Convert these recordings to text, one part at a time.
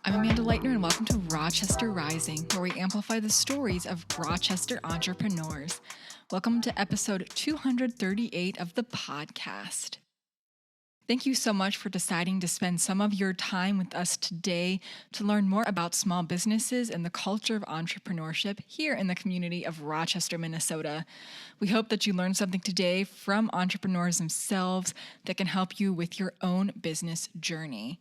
I'm Amanda Leitner, and welcome to Rochester Rising, where we amplify the stories of Rochester entrepreneurs. Welcome to episode 238 of the podcast. Thank you so much for deciding to spend some of your time with us today to learn more about small businesses and the culture of entrepreneurship here in the community of Rochester, Minnesota. We hope that you learned something today from entrepreneurs themselves that can help you with your own business journey.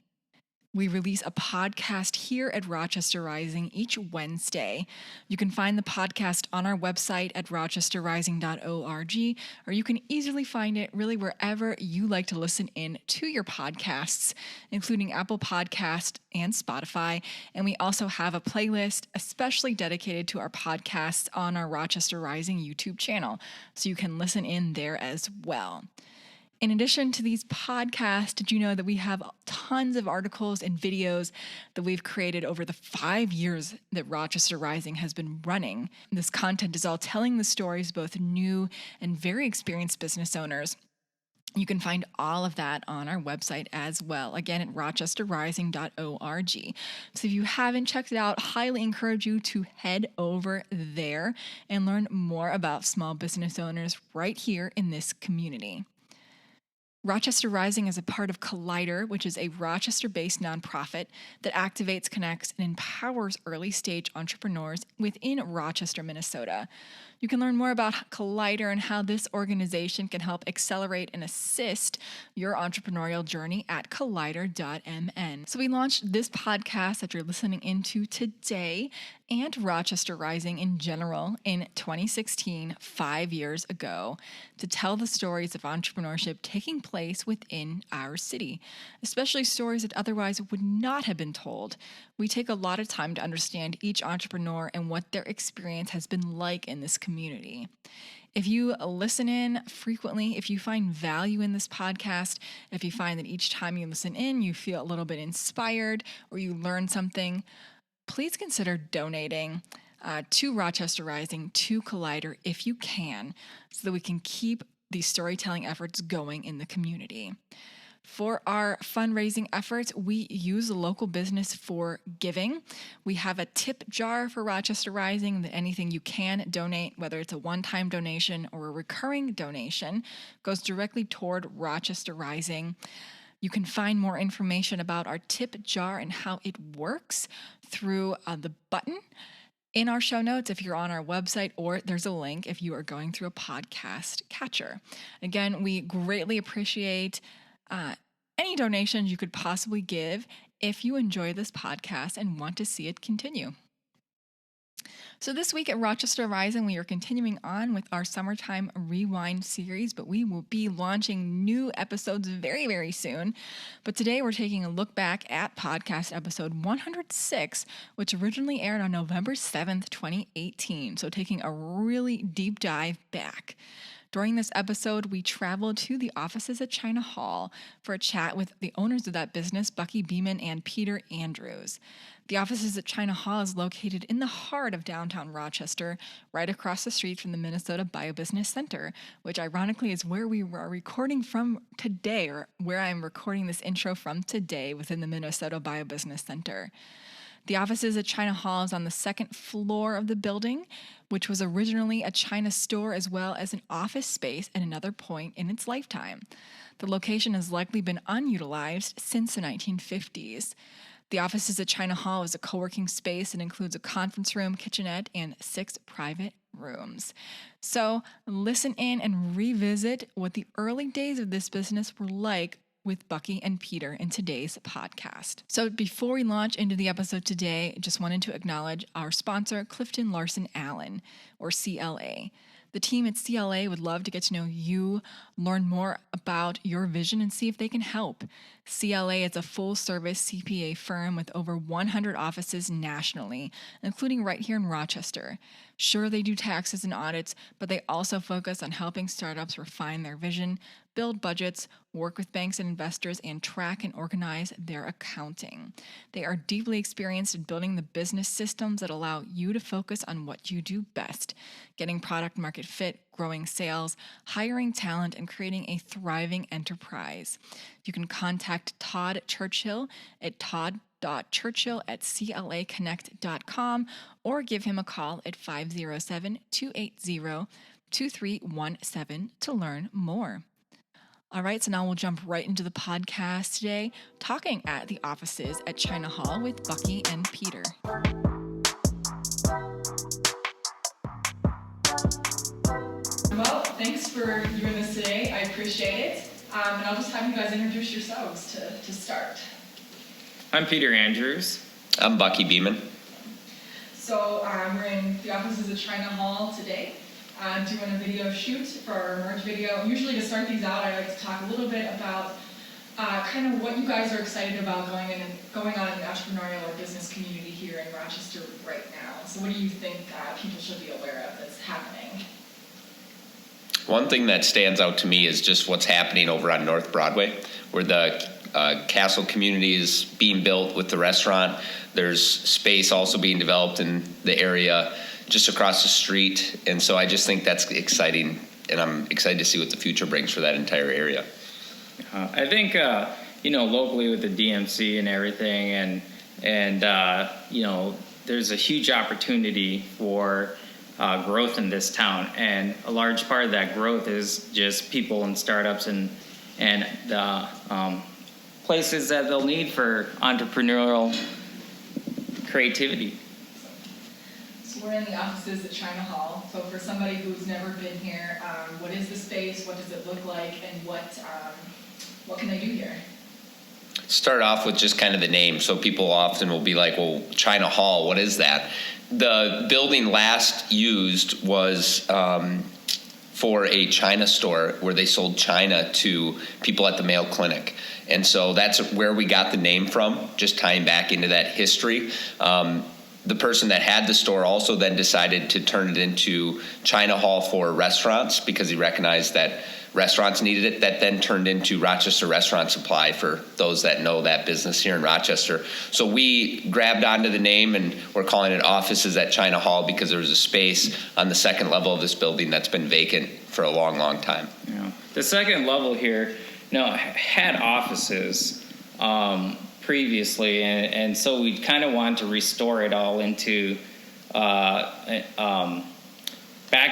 We release a podcast here at Rochester Rising each Wednesday. You can find the podcast on our website at rochesterrising.org, or you can easily find it really wherever you like to listen in to your podcasts, including Apple Podcast and Spotify. And we also have a playlist especially dedicated to our podcasts on our Rochester Rising YouTube channel, so you can listen in there as well. In addition to these podcasts, did you know that we have tons of articles and videos that we've created over the 5 years that Rochester Rising has been running? This content is all telling the stories of both new and very experienced business owners. You can find all of that on our website as well, again at rochesterrising.org. So if you haven't checked it out, highly encourage you to head over there and learn more about small business owners right here in this community. Rochester Rising is a part of Collider, which is a Rochester-based nonprofit that activates, connects, and empowers early-stage entrepreneurs within Rochester, Minnesota. You can learn more about Collider and how this organization can help accelerate and assist your entrepreneurial journey at collider.mn. So we launched this podcast that you're listening into today and Rochester Rising in general in 2016, 5 years ago, to tell the stories of entrepreneurship taking place within our city, especially stories that otherwise would not have been told. We take a lot of time to understand each entrepreneur and what their experience has been like in this community. If you listen in frequently, if you find value in this podcast, if you find that each time you listen in, you feel a little bit inspired or you learn something, please consider donating to Rochester Rising, to Collider, if you can, so that we can keep these storytelling efforts going in the community. For our fundraising efforts, we use a local business for giving. We have a tip jar for Rochester Rising that anything you can donate, whether it's a one-time donation or a recurring donation, goes directly toward Rochester Rising. You can find more information about our tip jar and how it works through the button in our show notes if you're on our website, or there's a link if you are going through a podcast catcher. Again, we greatly appreciate any donations you could possibly give if you enjoy this podcast and want to see it continue. So this week at Rochester Rising, we are continuing on with our Summertime Rewind series, but we will be launching new episodes very, very soon. But today we're taking a look back at podcast episode 106, which originally aired on November 7th, 2018. So taking a really deep dive back. During this episode, we traveled to the offices at China Hall for a chat with the owners of that business, Bucky, Beeman, and Peter Andrews. The offices at China Hall is located in the heart of downtown Rochester, right across the street from the Minnesota Biobusiness Center, which ironically is where we are recording from today, or where I'm recording this intro from today within the Minnesota Biobusiness Center. The offices at China Hall is on the second floor of the building, which was originally a China store as well as an office space at another point in its lifetime. The location has likely been unutilized since the 1950s. The offices at China Hall is a coworking space and includes a conference room, kitchenette, and 6 private rooms. So listen in and revisit what the early days of this business were like with Bucky and Peter in today's podcast. So before we launch into the episode today, I just wanted to acknowledge our sponsor, CliftonLarsonAllen, or CLA. The team at CLA would love to get to know you, learn more about your vision, and see if they can help. CLA is a full-service CPA firm with over 100 offices nationally, including right here in Rochester. Sure, they do taxes and audits, but they also focus on helping startups refine their vision, build budgets, work with banks and investors, and track and organize their accounting. They are deeply experienced in building the business systems that allow you to focus on what you do best, getting product market fit, growing sales, hiring talent, and creating a thriving enterprise. You can contact Todd Churchill at Todd mark.churchill@claconnect.com or give him a call at 507-280-2317 to learn more. All right, so now we'll jump right into the podcast today, talking at the offices at China Hall with Bucky and Peter. Well, thanks for doing this today. I appreciate it. And I'll just have you guys introduce yourselves to start. I'm Peter Andrews. I'm Bucky Beeman. So we're in the offices at China Hall today, doing a video shoot for our merge video. Usually to start these out, I like to talk a little bit about kind of what you guys are excited about going on in the entrepreneurial or business community here in Rochester right now. So what do you think people should be aware of that's happening? One thing that stands out to me is just what's happening over on North Broadway, where the Castle community is being built with the restaurant. There's space also being developed in the area just across the street. And so I just think that's exciting, and I'm excited to see what the future brings for that entire area. I think, locally with the DMC and everything, and there's a huge opportunity for growth in this town, and a large part of that growth is just people and startups and the places that they'll need for entrepreneurial creativity. So we're in the offices at China Hall. So for somebody who's never been here, what is the space? What does it look like? And what can they do here? Start off with just kind of the name. So people often will be like, well, China Hall, what is that? The building last used was for a China store where they sold China to people at the Mayo Clinic. And so that's where we got the name from, just tying back into that history. The person that had the store also then decided to turn it into China Hall for restaurants because he recognized that restaurants needed it. That then turned into Rochester Restaurant Supply for those that know that business here in Rochester. So we grabbed onto the name, and we're calling it Offices at China Hall because there was a space on the second level of this building that's been vacant for a long, long time. Yeah. The second level here had offices previously, and so we kind of want to restore it all into back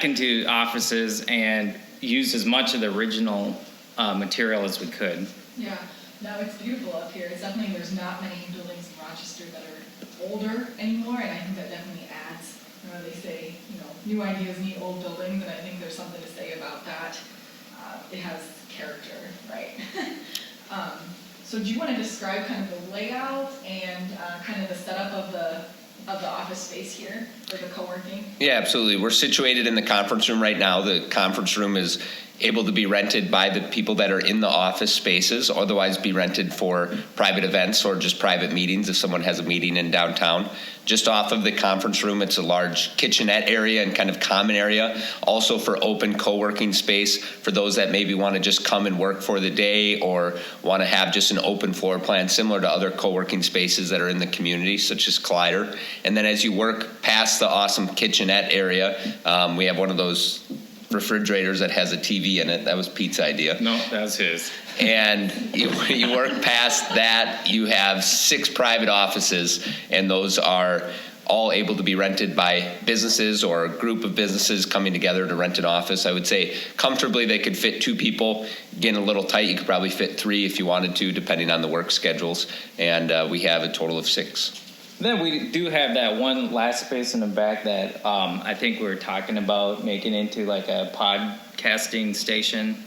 into offices and use as much of the original material as we could. Yeah, no, it's beautiful up here. It's definitely, there's not many buildings in Rochester that are older anymore, and I think that definitely adds, they say, new ideas need old buildings, and I think there's something to say about that. It has character, right? So do you want to describe kind of the layout and kind of the setup of the office space here, or the coworking? Yeah, absolutely. We're situated in the conference room right now. The conference room is able to be rented by the people that are in the office spaces, otherwise be rented for private events or just private meetings if someone has a meeting in downtown. Just off of the conference room, it's a large kitchenette area and kind of common area, also for open co-working space for those that maybe want to just come and work for the day or want to have just an open floor plan similar to other co-working spaces that are in the community, such as Collider. And then as you work past the awesome kitchenette area, we have one of those refrigerators that has a TV in it. That was Pete's idea. No, that's his. And you work past that, you have 6 private offices, and those are all able to be rented by businesses or a group of businesses coming together to rent an office. I would say comfortably they could fit 2 people. Getting a little tight, you could probably fit 3 if you wanted to, depending on the work schedules. And we have a total of 6. Then we do have that one last space in the back that I think we were talking about making into like a podcasting station.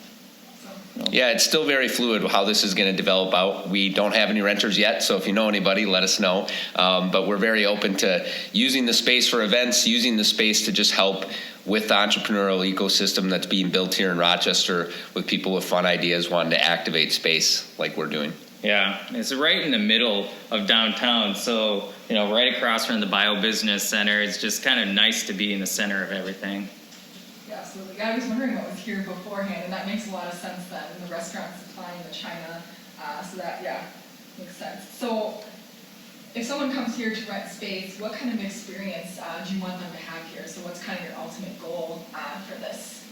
Yeah, it's still very fluid how this is going to develop out. We don't have any renters yet, so if you know anybody, let us know. But we're very open to using the space for events, using the space to just help with the entrepreneurial ecosystem that's being built here in Rochester with people with fun ideas wanting to activate space like we're doing. Yeah, it's right in the middle of downtown, so, right across from the Bio Business Center. It's just kind of nice to be in the center of everything. Yeah, absolutely. I was wondering what was here beforehand, and that makes a lot of sense then, the restaurant supplying the China, so that, makes sense. So if someone comes here to rent space, what kind of experience do you want them to have here? So what's kind of your ultimate goal for this?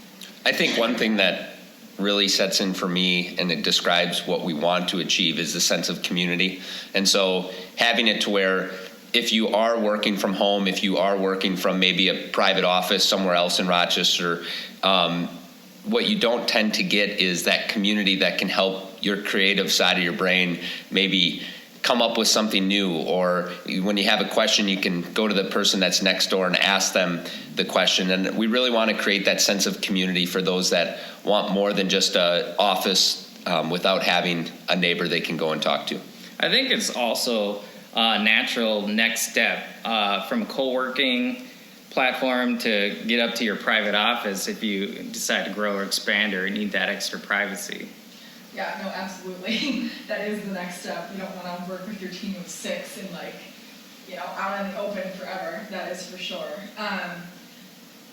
I think one thing that really sets in for me, and it describes what we want to achieve, is the sense of community. And so having it to where if you are working from home, if you are working from maybe a private office somewhere else in Rochester, what you don't tend to get is that community that can help your creative side of your brain maybe come up with something new, or when you have a question, you can go to the person that's next door and ask them the question. And we really want to create that sense of community for those that want more than just an office without having a neighbor they can go and talk to. I think it's also a natural next step from co-working platform to get up to your private office if you decide to grow or expand or need that extra privacy. Yeah, no, absolutely. That is the next step. You don't want to work with your team of 6 and out in the open forever. That is for sure.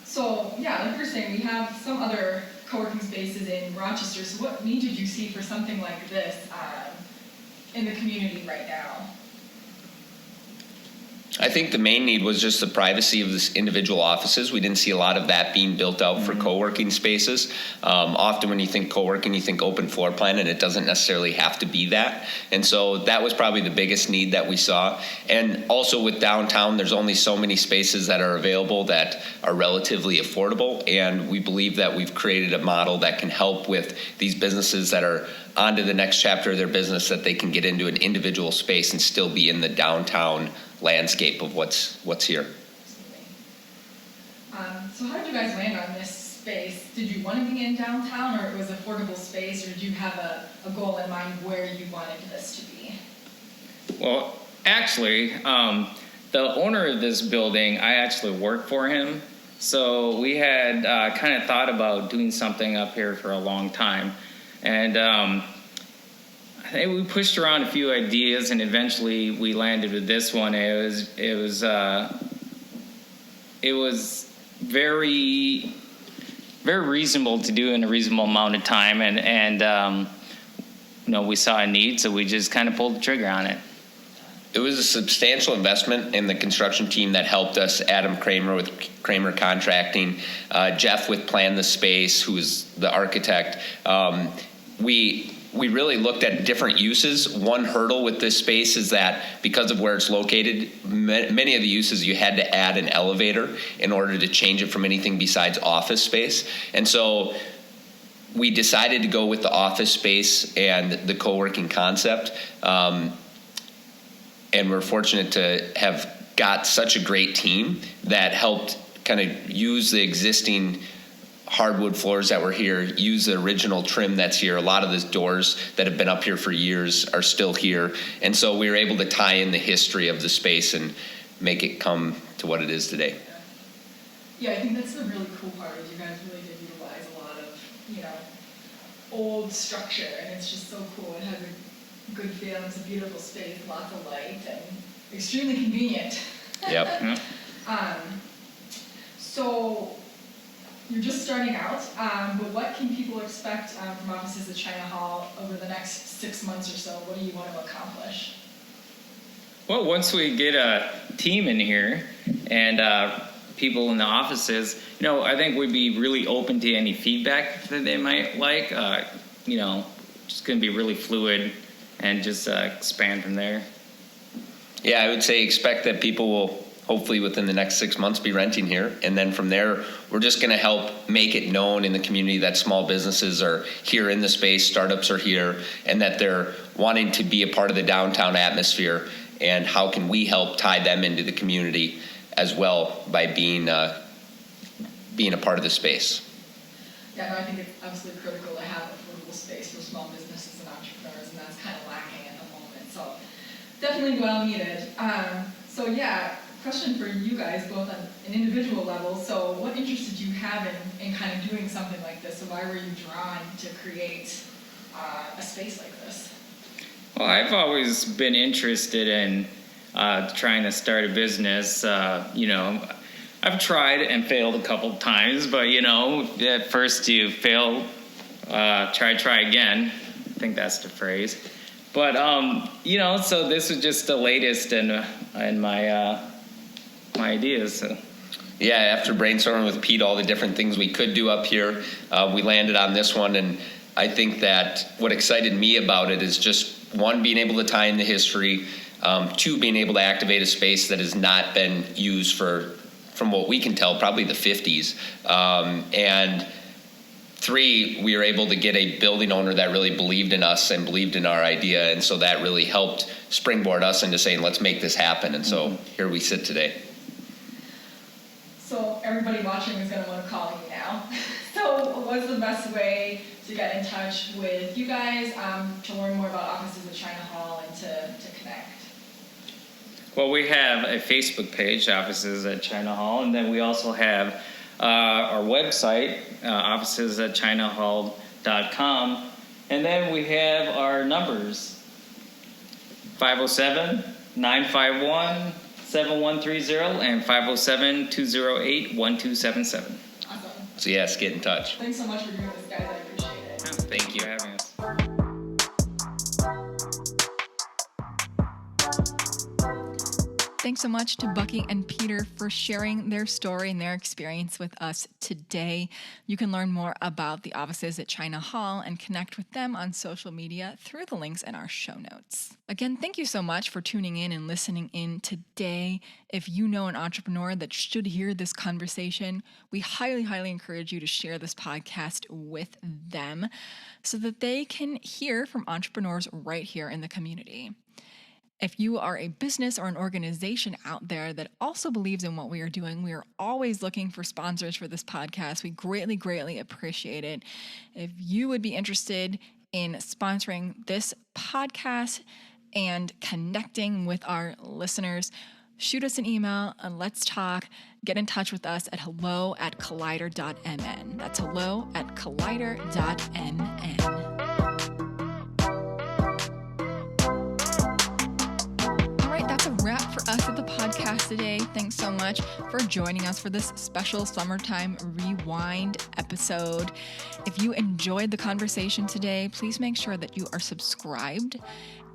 So yeah, like you were saying, we have some other co-working spaces in Rochester. So what need did you see for something like this in the community right now? I think the main need was just the privacy of this individual offices. We didn't see a lot of that being built out for co-working spaces. Often when you think co-working, you think open floor plan, and it doesn't necessarily have to be that. And so that was probably the biggest need that we saw. And also with downtown, there's only so many spaces that are available that are relatively affordable. And we believe that we've created a model that can help with these businesses that are on to the next chapter of their business, that they can get into an individual space and still be in the downtown landscape of what's here. So how did you guys land on this space? Did you want to be in downtown, or it was affordable space, or did you have a goal in mind where you wanted this to be? Well, actually, the owner of this building, I actually work for him. So we had kind of thought about doing something up here for a long time. And we pushed around a few ideas, and eventually we landed with this one. It was very, very reasonable to do in a reasonable amount of time, and we saw a need, so we just kind of pulled the trigger on it. It was a substantial investment in the construction team that helped us. Adam Kramer with Kramer Contracting, Jeff with Plan the Space, who was the architect. We really looked at different uses. One hurdle with this space is that because of where it's located, many of the uses you had to add an elevator in order to change it from anything besides office space. And so we decided to go with the office space and the co-working concept. And we're fortunate to have got such a great team that helped kind of use the existing hardwood floors that were here, use the original trim that's here. A lot of the doors that have been up here for years are still here. And so we were able to tie in the history of the space and make it come to what it is today. Yeah, I think that's the really cool part is you guys really did utilize a lot of, old structure, and it's just so cool. It has a good feel. It's a beautiful space, lots of light, and extremely convenient. Yep. So you're just starting out, but what can people expect from offices at China Hall over the next 6 months or so? What do you want to accomplish? Well, once we get a team in here and people in the offices, I think we'd be really open to any feedback that they might like. Just going to be really fluid and just expand from there. Yeah, I would say expect that people will hopefully within the next 6 months be renting here. And then from there, we're just going to help make it known in the community that small businesses are here in the space, startups are here, and that they're wanting to be a part of the downtown atmosphere. And how can we help tie them into the community as well by being a part of the space. Yeah, no, I think it's absolutely critical to have affordable space for small businesses and entrepreneurs, and that's kind of lacking at the moment. So definitely well needed. Question for you guys, both on an individual level. So what interest did you have in kind of doing something like this? So why were you drawn to create a space like this? Well, I've always been interested in trying to start a business. I've tried and failed a couple times, but at first you fail, try again. I think that's the phrase. But so this was just the latest in my ideas. So. Yeah, after brainstorming with Pete all the different things we could do up here, we landed on this one, and I think that what excited me about it is just, one, being able to tie in the history, two, being able to activate a space that has not been used from what we can tell, probably the 50s. And three, we were able to get a building owner that really believed in us and believed in our idea. And so that really helped springboard us into saying, let's make this happen. And so here we sit today. So everybody watching is going to want to call you now. So what's the best way to get in touch with you guys, to learn more about Offices at China Hall and to connect? Well, we have a Facebook page, Offices at China Hall, and then we also have our website, officesatchinahall.com, and then we have our numbers, 507-951-7130 and 507-208-1277. Awesome. So yes, get in touch. Thanks so much for doing this, guys. I appreciate it. Thank you for having us. Thanks so much to Bucky and Peter for sharing their story and their experience with us today. You can learn more about the Offices at China Hall and connect with them on social media through the links in our show notes. Again, thank you so much for tuning in and listening in today. If you know an entrepreneur that should hear this conversation, we highly, highly encourage you to share this podcast with them so that they can hear from entrepreneurs right here in the community. If you are a business or an organization out there that also believes in what we are doing, we are always looking for sponsors for this podcast. We greatly, greatly appreciate it. If you would be interested in sponsoring this podcast and connecting with our listeners, shoot us an email and let's talk. Get in touch with us at hello@collider.mn. That's hello@collider.mn. Wrap for us at the podcast today. Thanks so much for joining us for this special summertime rewind episode. If you enjoyed the conversation today, please make sure that you are subscribed.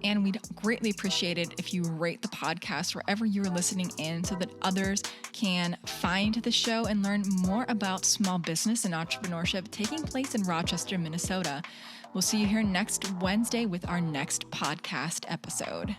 And we'd greatly appreciate it if you rate the podcast wherever you're listening in so that others can find the show and learn more about small business and entrepreneurship taking place in Rochester, Minnesota. We'll see you here next Wednesday with our next podcast episode.